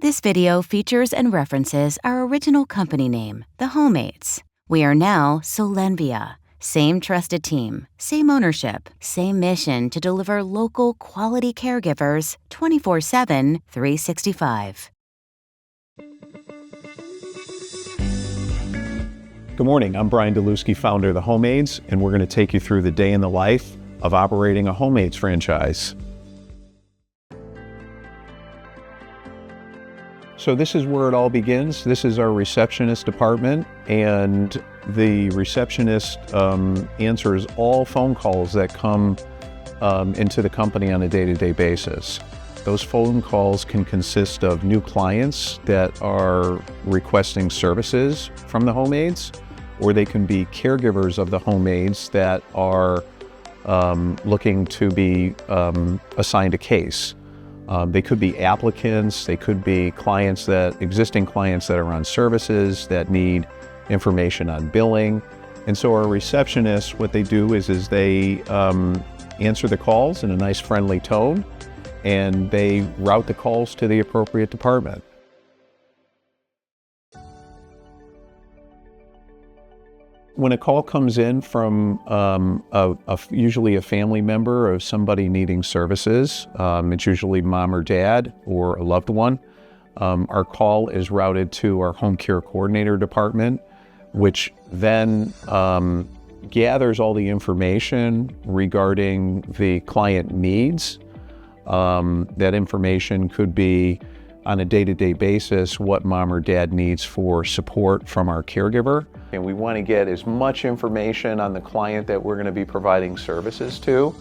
This video features and references our original company name, The Homemates. We are now SOLENVIA. Same trusted team, same ownership, same mission to deliver local quality caregivers 24/7, 365. Good morning, I'm Bryan Dylewski, founder of The Homemates, and we're going to take you through the day in the life of operating a Homemates franchise. So this is where it all begins. This is our receptionist department, and the receptionist answers all phone calls that come into the company on a day-to-day basis. Those phone calls can consist of new clients that are requesting services from the Homemates, or they can be caregivers of the Homemates that are looking to be assigned a case. They could be applicants, they could be existing clients that are on services that need information on billing. And so our receptionists, what they do is they answer the calls in a nice friendly tone, and they route the calls to the appropriate department. When a call comes in from usually a family member or somebody needing services, it's usually mom or dad or a loved one, our call is routed to our home care coordinator department, which then gathers all the information regarding the client needs. That information could be on a day-to-day basis what mom or dad needs for support from our caregiver. And we want to get as much information on the client that we're going to be providing services to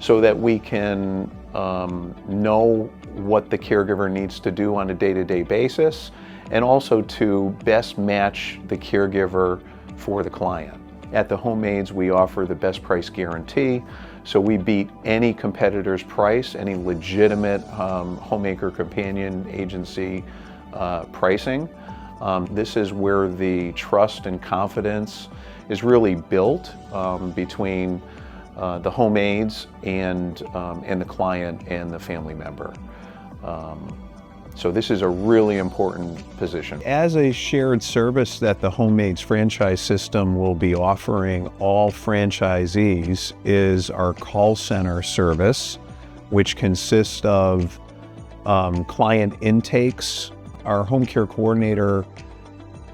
so that we can know what the caregiver needs to do on a day-to-day basis, and also to best match the caregiver for the client. At the Homemates, we offer the best price guarantee, so we beat any competitor's price, any legitimate homemaker companion agency pricing. This is where the trust and confidence is really built between the Homemates and the client and the family member. So this is a really important position. As a shared service that the Homemates franchise system will be offering all franchisees is our call center service, which consists of client intakes. Our home care coordinator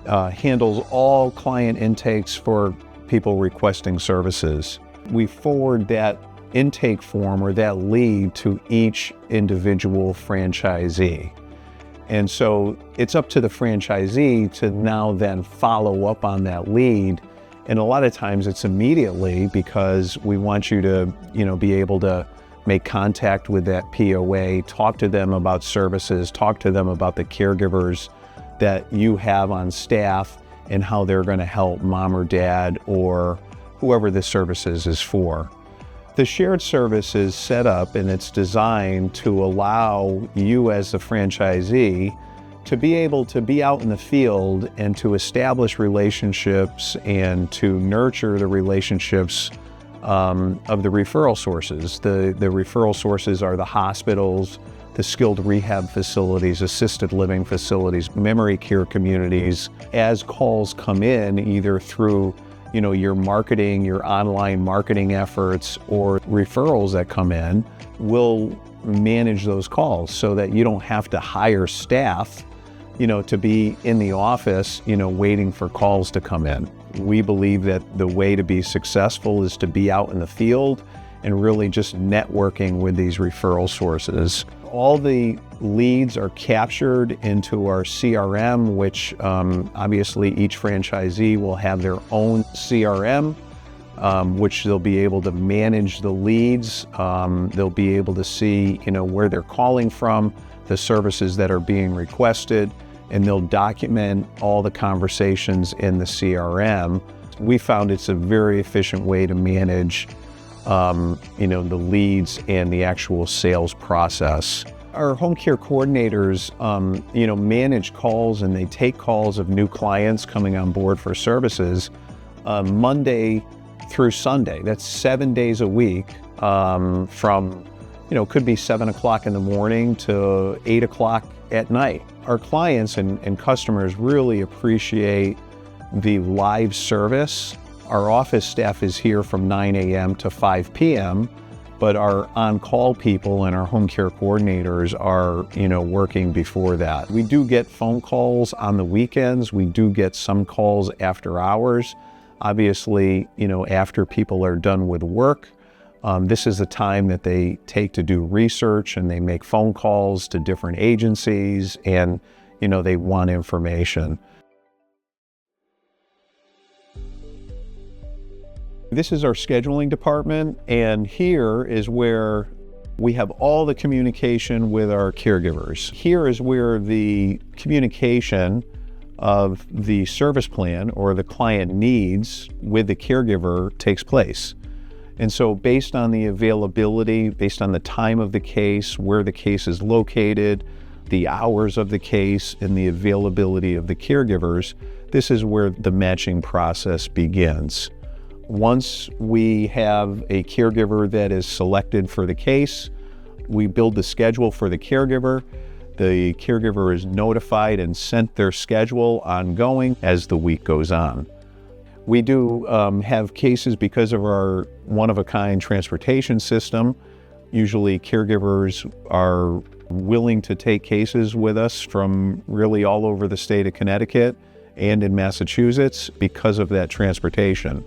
handles all client intakes for people requesting services. We forward that intake form or that lead to each individual franchisee. And so it's up to the franchisee to now then follow up on that lead. And a lot of times it's immediately, because we want you to, be able to make contact with that POA, talk to them about services, talk to them about the caregivers that you have on staff and how they're going to help mom or dad or whoever the services is for. The shared service is set up and it's designed to allow you as the franchisee to be able to be out in the field and to establish relationships and to nurture the relationships of the referral sources. The referral sources are the hospitals, the skilled rehab facilities, assisted living facilities, memory care communities. As calls come in, either through your marketing, your online marketing efforts, or referrals that come in, we'll manage those calls so that you don't have to hire staff, to be in the office, waiting for calls to come in. We believe that the way to be successful is to be out in the field and really just networking with these referral sources. All the leads are captured into our CRM, which obviously each franchisee will have their own CRM, which they'll be able to manage the leads. They'll be able to see, where they're calling from, the services that are being requested, and they'll document all the conversations in the CRM. We found it's a very efficient way to manage the leads and the actual sales process. Our home care coordinators, manage calls, and they take calls of new clients coming on board for services Monday through Sunday. That's 7 days a week, from, could be 7 o'clock in the morning to 8 o'clock at night. Our clients and customers really appreciate the live service. Our office staff is here from 9 a.m. to 5 p.m., but our on-call people and our home care coordinators are, working before that. We do get phone calls on the weekends. We do get some calls after hours. Obviously, after people are done with work, this is the time that they take to do research, and they make phone calls to different agencies, and, they want information. This is our scheduling department, and here is where we have all the communication with our caregivers. Here is where the communication of the service plan or the client needs with the caregiver takes place. And so based on the availability, based on the time of the case, where the case is located, the hours of the case, and the availability of the caregivers, this is where the matching process begins. Once we have a caregiver that is selected for the case, we build the schedule for the caregiver. The caregiver is notified and sent their schedule ongoing as the week goes on. We do have cases because of our one-of-a-kind transportation system. Usually caregivers are willing to take cases with us from really all over the state of Connecticut and in Massachusetts because of that transportation.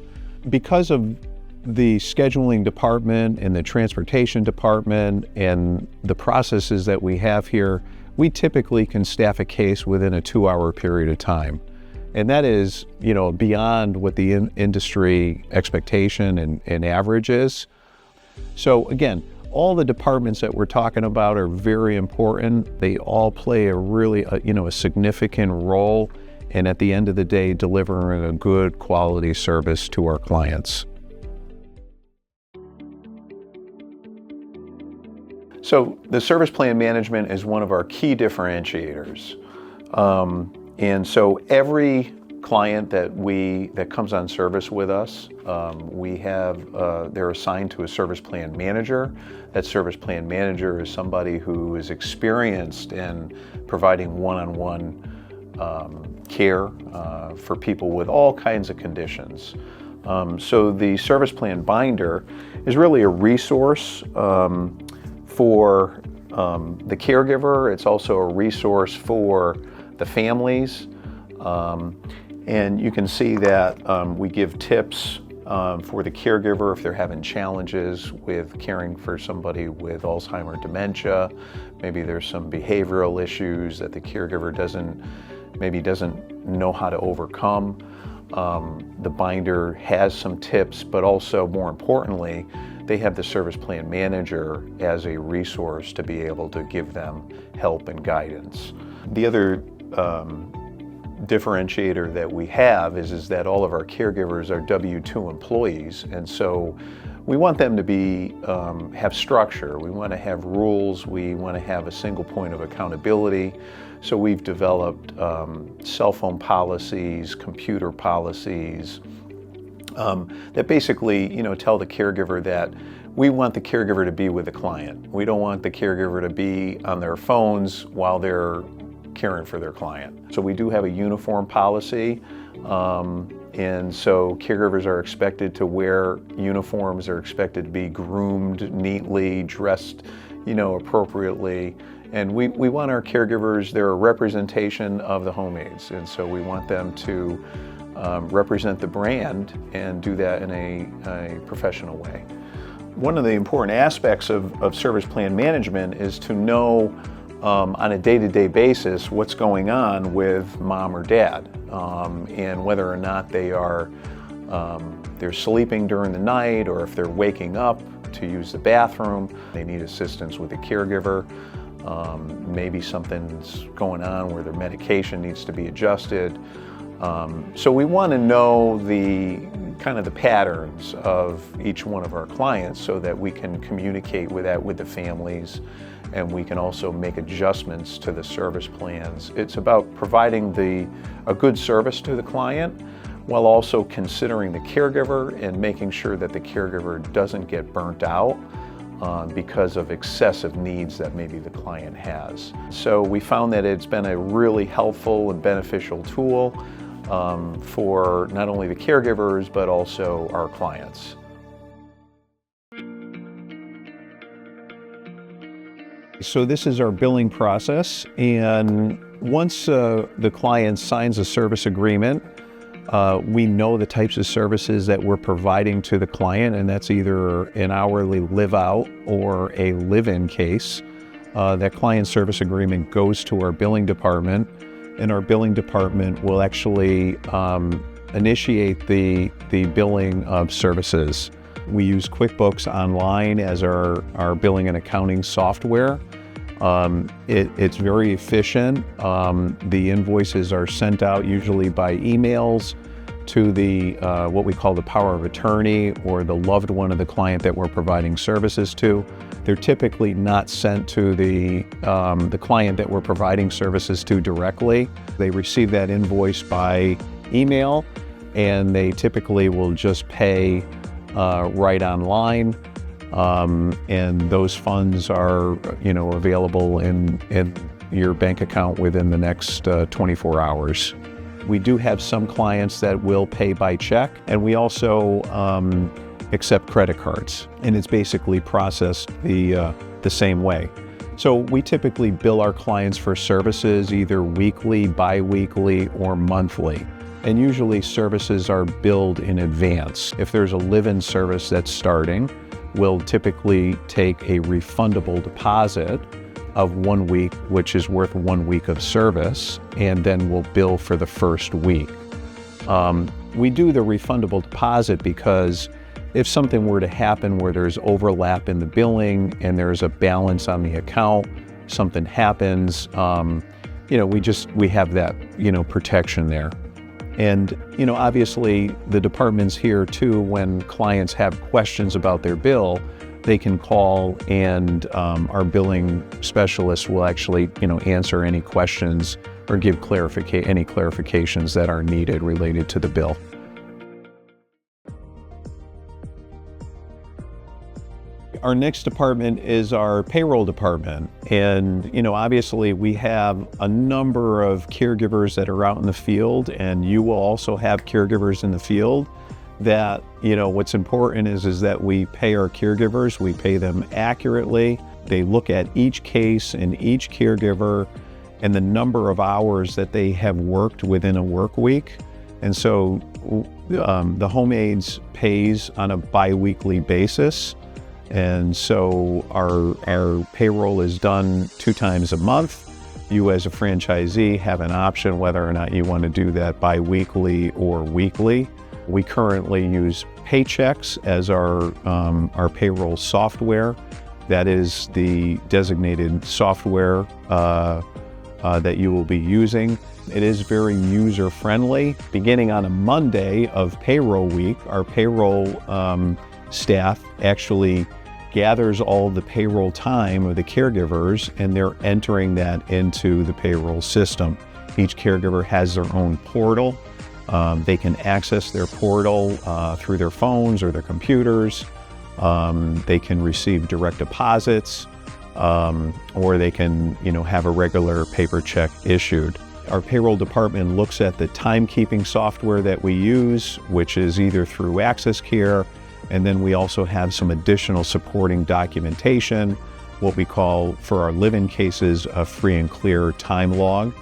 Because of the scheduling department and the transportation department and the processes that we have here, we typically can staff a case within a 2-hour period of time. And that is, beyond what the industry expectation and average is. So again, all the departments that we're talking about are very important. They all play a significant role, and at the end of the day, delivering a good quality service to our clients. So the service plan management is one of our key differentiators. And so every client that comes on service with us, they're assigned to a service plan manager. That service plan manager is somebody who is experienced in providing one-on-one care for people with all kinds of conditions. So the service plan binder is really a resource for the caregiver. It's also a resource for the families. And you can see that we give tips for the caregiver if they're having challenges with caring for somebody with Alzheimer's dementia. Maybe there's some behavioral issues that the caregiver doesn't know how to overcome. The binder has some tips, but also more importantly, they have the service plan manager as a resource to be able to give them help and guidance. The other differentiator that we have is that all of our caregivers are W-2 employees, and so we want them to have structure. We want to have rules. We want to have a single point of accountability. So we've developed cell phone policies, computer policies that basically, tell the caregiver that we want the caregiver to be with the client. We don't want the caregiver to be on their phones while they're caring for their client. So we do have a uniform policy, and so caregivers are expected to wear uniforms. They're expected to be groomed neatly, dressed, appropriately. And we want our caregivers, they're a representation of the home aides, and so we want them to represent the brand and do that in a professional way. One of the important aspects of service plan management is to know on a day-to-day basis what's going on with mom or dad, and whether or not they're sleeping during the night, or if they're waking up to use the bathroom. They need assistance with a caregiver. Maybe something's going on where their medication needs to be adjusted. So we want to know the patterns of each one of our clients so that we can communicate with that with the families, and we can also make adjustments to the service plans. It's about providing a good service to the client while also considering the caregiver and making sure that the caregiver doesn't get burnt out because of excessive needs that maybe the client has. So we found that it's been a really helpful and beneficial tool for not only the caregivers, but also our clients. So this is our billing process, and once the client signs a service agreement, we know the types of services that we're providing to the client, and that's either an hourly live-out or a live-in case. That client service agreement goes to our billing department, and our billing department will actually initiate the billing of services. We use QuickBooks Online as our billing and accounting software. It's very efficient. The invoices are sent out usually by emails to the what we call the power of attorney or the loved one of the client that we're providing services to. They're typically not sent to the client that we're providing services to directly. They receive that invoice by email, and they typically will just pay right online. And those funds are, available in your bank account within the next 24 hours. We do have some clients that will pay by check, and we also accept credit cards, and it's basically processed the same way. So we typically bill our clients for services either weekly, bi-weekly, or monthly. And usually services are billed in advance. If there's a live-in service that's starting, we'll typically take a refundable deposit of 1 week, which is worth 1 week of service, and then we'll bill for the first week. We do the refundable deposit because if something were to happen where there's overlap in the billing and there's a balance on the account, something happens, we have that, protection there. And, obviously the department's here too. When clients have questions about their bill, they can call, and our billing specialist will actually, answer any questions or give any clarifications that are needed related to the bill. Our next department is our payroll department. And, obviously we have a number of caregivers that are out in the field, and you will also have caregivers in the field that, what's important is that we pay our caregivers, we pay them accurately. They look at each case and each caregiver and the number of hours that they have worked within a work week. And so the Home Aids pays on a bi-weekly basis. And so our payroll is done 2 times a month. You as a franchisee have an option whether or not you want to do that bi-weekly or weekly. We currently use Paychex as our payroll software. That is the designated software that you will be using. It is very user-friendly. Beginning on a Monday of payroll week, our payroll staff actually gathers all the payroll time of the caregivers, and they're entering that into the payroll system. Each caregiver has their own portal. They can access their portal through their phones or their computers. They can receive direct deposits, or they can, have a regular paper check issued. Our payroll department looks at the timekeeping software that we use, which is either through AccessCare, and then we also have some additional supporting documentation, what we call for our live-in cases a free and clear time log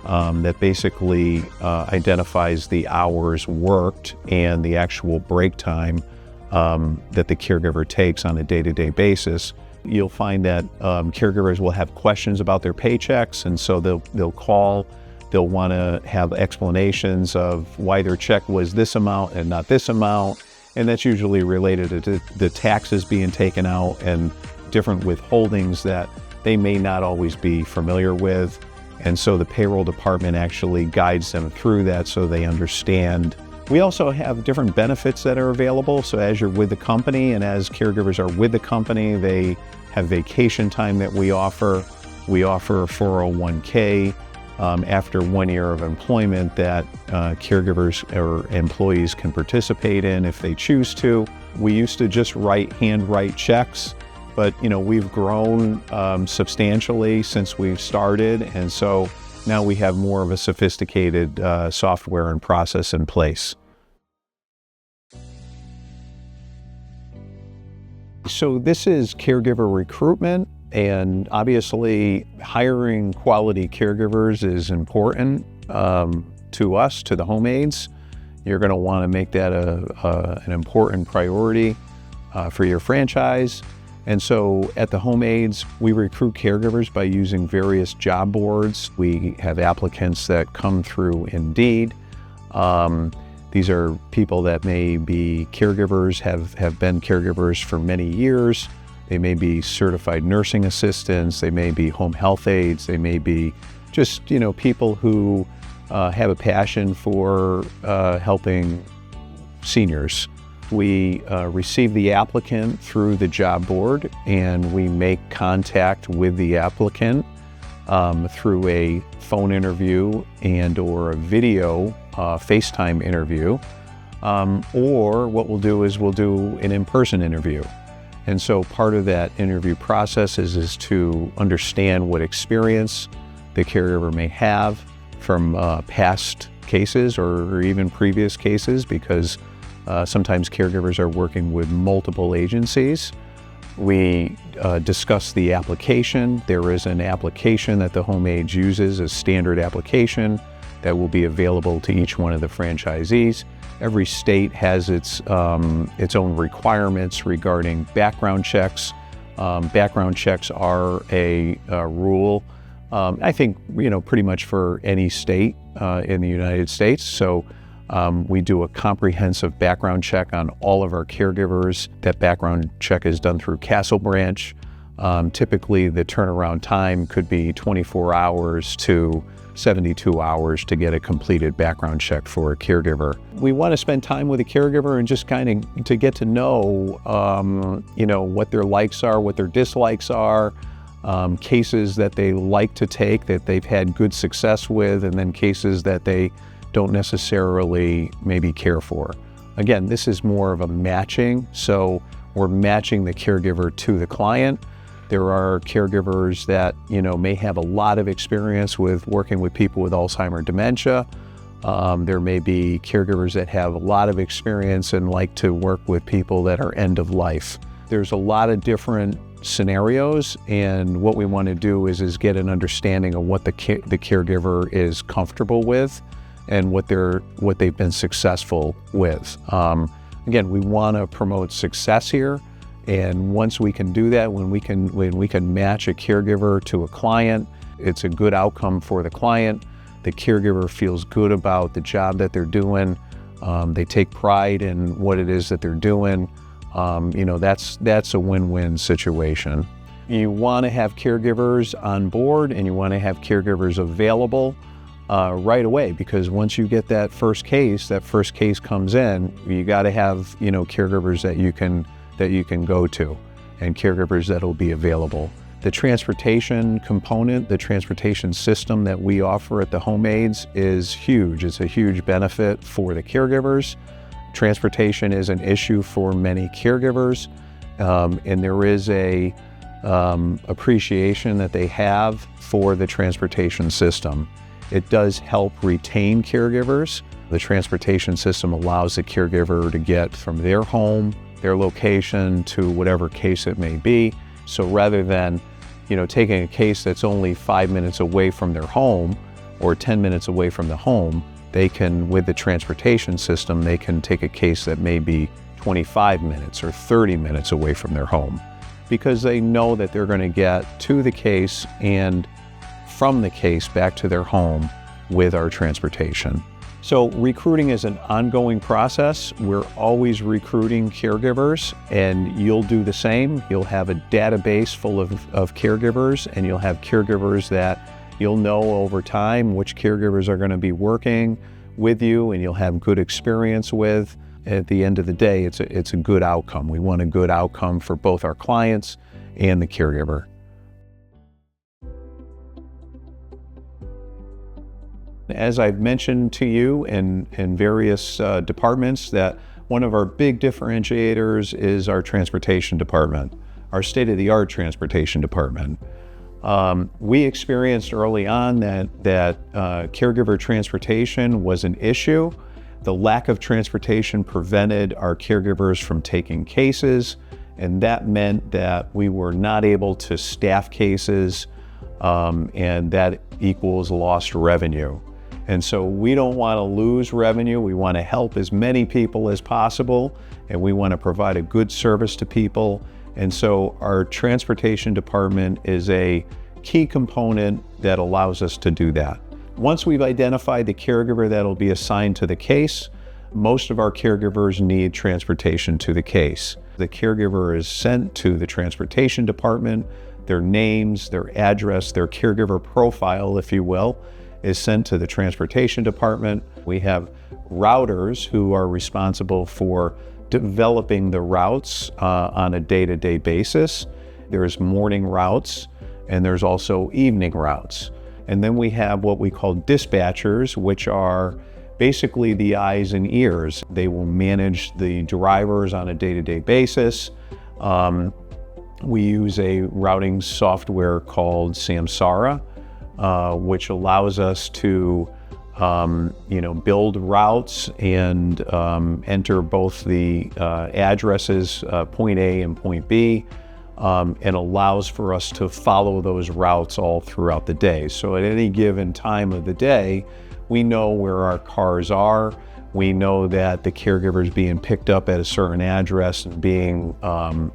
that basically identifies the hours worked and the actual break time that the caregiver takes on a day-to-day basis. You'll find that caregivers will have questions about their paychecks, and so they'll call. They'll want to have explanations of why their check was this amount and not this amount. And that's usually related to the taxes being taken out and different withholdings that they may not always be familiar with. And so the payroll department actually guides them through that so they understand. We also have different benefits that are available. So as you're with the company and as caregivers are with the company, they have vacation time that we offer. We offer a 401k after 1 year of employment that caregivers or employees can participate in if they choose to. We used to just hand write checks, but we've grown substantially since we've started, and so now we have more of a sophisticated software and process in place. So this is caregiver recruitment, and obviously hiring quality caregivers is important to us, to the home aides. You're going to want to make that an important priority for your franchise. And so at the home aides, we recruit caregivers by using various job boards. We have applicants that come through Indeed. These are people that may be caregivers, have been caregivers for many years. They may be certified nursing assistants. They may be home health aides. They may be just, people who have a passion for helping seniors. We receive the applicant through the job board, and we make contact with the applicant through a phone interview and or a video FaceTime interview, or what we'll do is we'll do an in-person interview. And so part of that interview process is to understand what experience the caregiver may have from past cases or even previous cases, because sometimes caregivers are working with multiple agencies. We discuss the application. There is an application that the home aides uses, a standard application that will be available to each one of the franchisees. Every state has its own requirements regarding background checks. Background checks are a rule, I think, pretty much for any state in the United States. So we do a comprehensive background check on all of our caregivers. That background check is done through Castle Branch. Typically, the turnaround time could be 24 hours to 72 hours to get a completed background check for a caregiver. We want to spend time with a caregiver and just kind of to get to know, what their likes are, what their dislikes are, cases that they like to take that they've had good success with, and then cases that they don't necessarily maybe care for. Again, this is more of a matching, so we're matching the caregiver to the client. There are caregivers that, may have a lot of experience with working with people with Alzheimer's dementia. There may be caregivers that have a lot of experience and like to work with people that are end of life. There's a lot of different scenarios, and what we want to do is get an understanding of what the caregiver is comfortable with and what they've been successful with. Again, we want to promote success here. And once we can do that, when we can match a caregiver to a client, it's a good outcome for the client. The caregiver feels good about the job that they're doing. They take pride in what it is that they're doing. That's a win-win situation. You want to have caregivers on board, and you want to have caregivers available right away, because once you get that first case comes in, you got to have caregivers that you can go to, and caregivers that'll be available. The transportation component, the transportation system that we offer at the home aides is huge. It's a huge benefit for the caregivers. Transportation is an issue for many caregivers, and there is a appreciation that they have for the transportation system. It does help retain caregivers. The transportation system allows the caregiver to get from their home, their location, to whatever case it may be. So rather than, taking a case that's only 5 minutes away from their home or 10 minutes away from the home, they can, with the transportation system, they can take a case that may be 25 minutes or 30 minutes away from their home, because they know that they're going to get to the case and from the case back to their home with our transportation. So recruiting is an ongoing process. We're always recruiting caregivers, and you'll do the same. You'll have a database full of caregivers, and you'll have caregivers that you'll know over time which caregivers are going to be working with you and you'll have good experience with. At the end of the day, it's a good outcome. We want a good outcome for both our clients and the caregiver. As I've mentioned to you in various departments, that one of our big differentiators is our transportation department. our state-of-the-art transportation department. We experienced early on that caregiver transportation was an issue. The lack of transportation prevented our caregivers from taking cases, and that meant that we were not able to staff cases, and that equals lost revenue. And so we don't want to lose revenue. We want to help as many people as possible, and we want to provide a good service to people. And so our transportation department is a key component that allows us to do that. Once we've identified the caregiver that'll be assigned to the case, most of our caregivers need transportation to the case. The caregiver is sent to the transportation department. Their names, their address, their caregiver profile, if you will, is sent to the transportation department. We have routers who are responsible for developing the routes on a day-to-day basis. There's morning routes, and there's also evening routes. And then we have what we call dispatchers, which are basically the eyes and ears. They will manage the drivers on a day-to-day basis. We use a routing software called Samsara, which allows us to build routes and enter both the addresses, point A and point B, and allows for us to follow those routes all throughout the day. So at any given time of the day, we know where our cars are. We know that the caregiver is being picked up at a certain address and being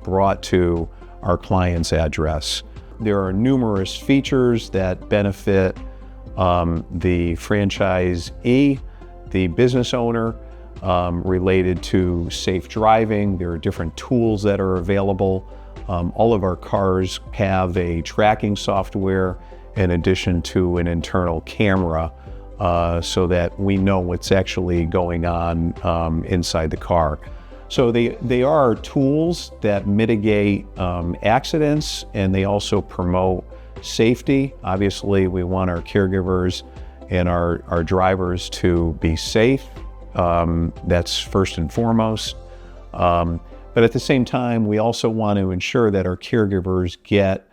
brought to our client's address. There are numerous features that benefit the franchisee, the business owner, related to safe driving. There are different tools that are available. All of our cars have a tracking software in addition to an internal camera, so that we know what's actually going on inside the car. So they are tools that mitigate accidents, and they also promote safety. Obviously, we want our caregivers and our drivers to be safe. That's first and foremost. But at the same time, we also want to ensure that our caregivers get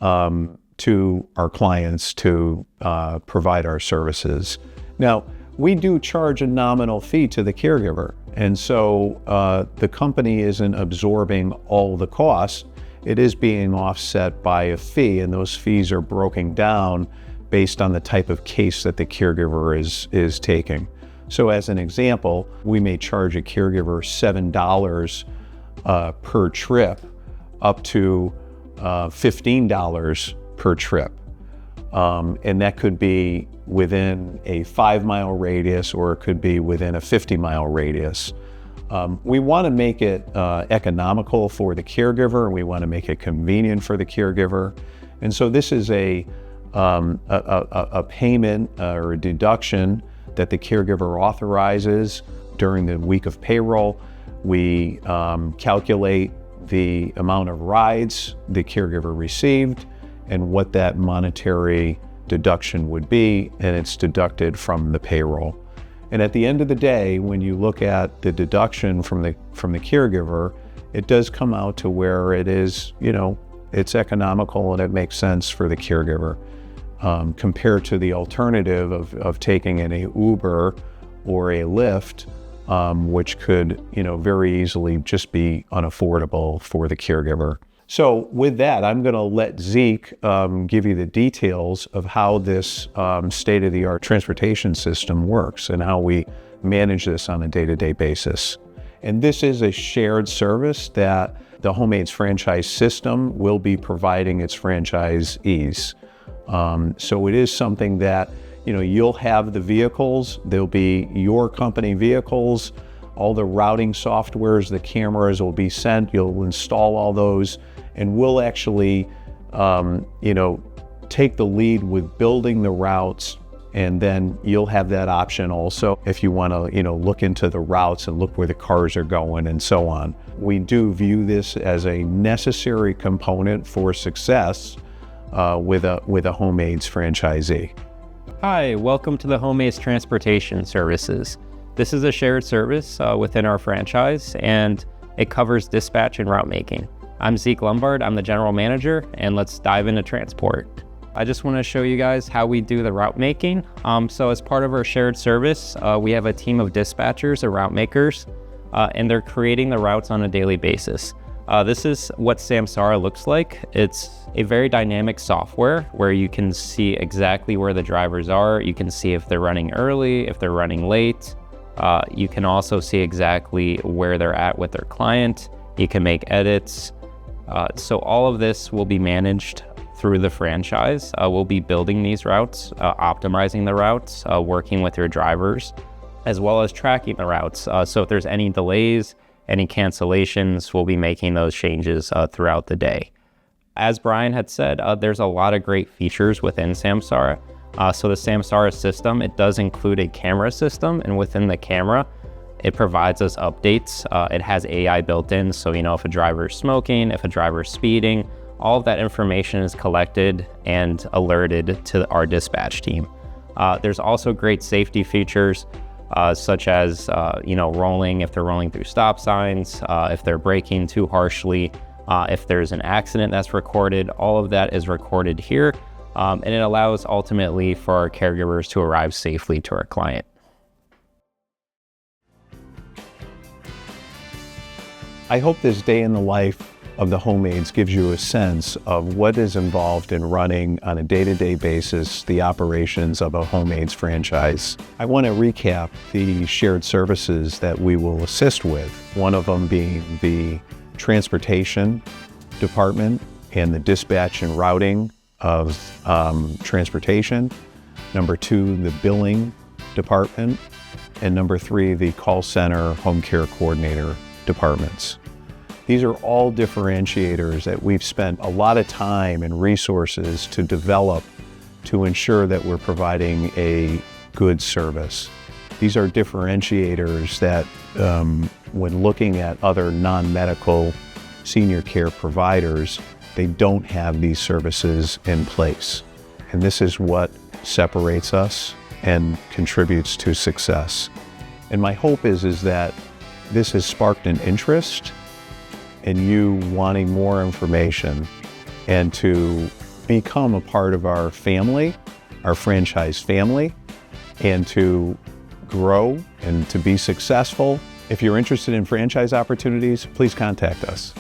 to our clients to provide our services. Now, we do charge a nominal fee to the caregiver, and so the company isn't absorbing all the costs. It is being offset by a fee, and those fees are broken down based on the type of case that the caregiver is taking. So as an example, we may charge a caregiver $7 per trip, up to $15 per trip. And that could be within a 5-mile radius, or it could be within a 50-mile radius. We want to make it economical for the caregiver, and we want to make it convenient for the caregiver. And so this is a payment or a deduction that the caregiver authorizes during the week of payroll. We calculate the amount of rides the caregiver received and what that monetary deduction would be, and it's deducted from the payroll. And at the end of the day, when you look at the deduction from the caregiver, it does come out to where it is, it's economical and it makes sense for the caregiver, compared to the alternative of taking in a Uber or a Lyft, which could, very easily just be unaffordable for the caregiver. So with that, I'm going to let Zeke give you the details of how this state-of-the-art transportation system works and how we manage this on a day-to-day basis. And this is a shared service that the HomeAids franchise system will be providing its franchisees. So it is something that, you'll have the vehicles, they'll be your company vehicles, all the routing softwares, the cameras will be sent, you'll install all those, and we'll actually, take the lead with building the routes, and then you'll have that option also if you want to, look into the routes and look where the cars are going and so on. We do view this as a necessary component for success with a HomeAids franchisee. Hi, welcome to the HomeAids Transportation Services. This is a shared service within our franchise, and it covers dispatch and route making. I'm Zeke Lombard, I'm the general manager, and let's dive into transport. I just want to show you guys how we do the route making. So as part of our shared service, we have a team of dispatchers or route makers, and they're creating the routes on a daily basis. This is what Samsara looks like. It's a very dynamic software where you can see exactly where the drivers are. You can see if they're running early, if they're running late. You can also see exactly where they're at with their client. You can make edits. So all of this will be managed through the franchise. We'll be building these routes, optimizing the routes, working with your drivers, as well as tracking the routes. So if there's any delays, any cancellations, we'll be making those changes throughout the day. As Bryan had said, there's a lot of great features within Samsara. So the Samsara system, it does include a camera system, and within the camera, it provides us updates. It has AI built in, so if a driver is smoking, if a driver is speeding, all of that information is collected and alerted to our dispatch team. There's also great safety features, such as rolling, if they're rolling through stop signs, if they're braking too harshly, if there's an accident that's recorded. All of that is recorded here, and it allows ultimately for our caregivers to arrive safely to our client. I hope this day in the life of the Homemades gives you a sense of what is involved in running on a day-to-day basis the operations of a Homemades franchise. I want to recap the shared services that we will assist with, one of them being the transportation department and the dispatch and routing of transportation. Number 2, the billing department. And number 3, the call center home care coordinator departments. These are all differentiators that we've spent a lot of time and resources to develop to ensure that we're providing a good service. These are differentiators that when looking at other non-medical senior care providers, they don't have these services in place. And this is what separates us and contributes to success. And my hope is that this has sparked an interest in you wanting more information and to become a part of our family, our franchise family, and to grow and to be successful. If you're interested in franchise opportunities, please contact us.